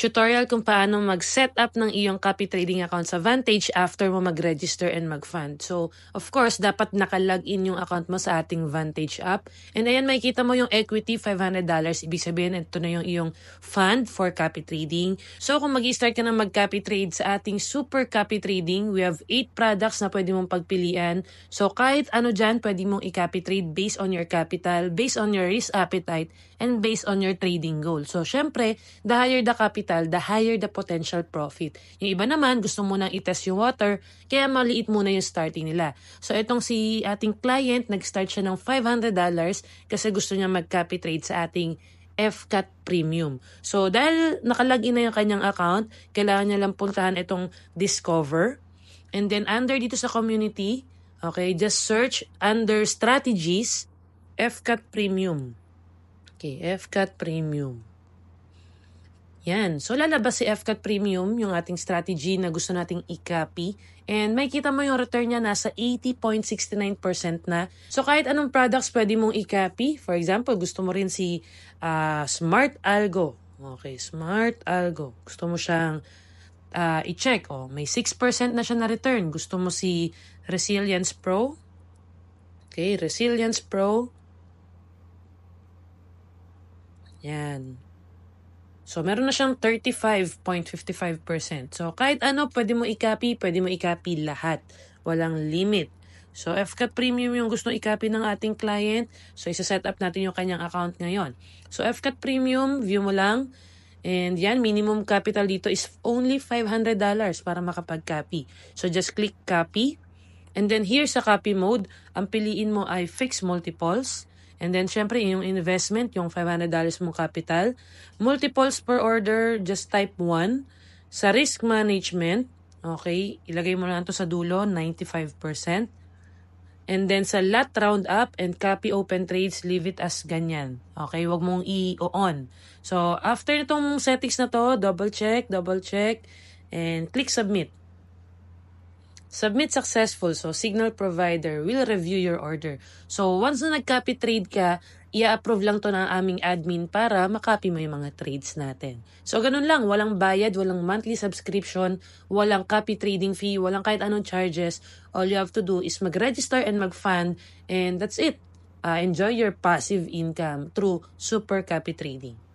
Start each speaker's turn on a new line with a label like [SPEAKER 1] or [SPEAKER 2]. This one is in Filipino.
[SPEAKER 1] tutorial kung paano mag-set up ng iyong copy trading account sa Vantage after mo mag-register and mag-fund. So, of course, dapat naka-login yung account mo sa ating Vantage app. And ayan, makikita mo yung equity, $500. Ibig sabihin, ito na yung iyong fund for copy trading. So, kung mag-start ka na mag-copy trade sa ating Super Copy Trading, we have 8 products na pwede mong pagpilian. So, kahit ano dyan, pwede mong i-copy trade based on your capital, based on your risk appetite, and based on your trading goal. So, syempre, the higher the capital, the higher the potential profit. Yung iba naman, gusto mo nang i-test yung water, kaya maliit muna yung starting nila. So, itong si ating client, nag-start siya ng $500 kasi gusto niya mag-copy trade sa ating FCAT Premium. So, dahil nakalagin na yung kanyang account, kailangan niya lang puntahan itong Discover. And then, under dito sa community, okay, just search under Strategies, FCAT Premium. Okay, FCAT Premium. Yan. So, lalabas si FCAT Premium, yung ating strategy na gusto nating i-copy. And makikita mo yung return niya nasa 80.69% na. So, kahit anong products pwede mong i-copy. For example, gusto mo rin si Smart Algo. Okay, Smart Algo. Gusto mo siyang i-check. Oh, may 6% na siya na return. Gusto mo si Resilience Pro. Okay, Resilience Pro. Yan. So, meron na siyang 35.55%. So, kahit ano, pwede mo i-copy lahat. Walang limit. So, FCAT Premium yung gusto i-copy ng ating client. So, isa-set up natin yung kanyang account ngayon. So, FCAT Premium, view mo lang. And yan, minimum capital dito is only $500 para makapag-copy. So, just click copy. And then, here sa copy mode, ang piliin mo ay fixed multiples. And then, syempre, yung investment, yung $500 mong capital. Multiples per order, just type 1. Sa risk management, okay, ilagay mo lang ito sa dulo, 95%. And then, sa lot round up and copy open trades, leave it as ganyan. Okay, wag mong i-on. So, after itong settings na to, double check, and click submit. Submit successful. So, signal provider will review your order. So, once na nag-copy trade ka, i-approve lang to ng aming admin para makopy mo yung mga trades natin. So, ganun lang. Walang bayad, walang monthly subscription, walang copy trading fee, walang kahit anong charges. All you have to do is mag-register and mag-fund, and that's it. Enjoy your passive income through Super Copy Trading.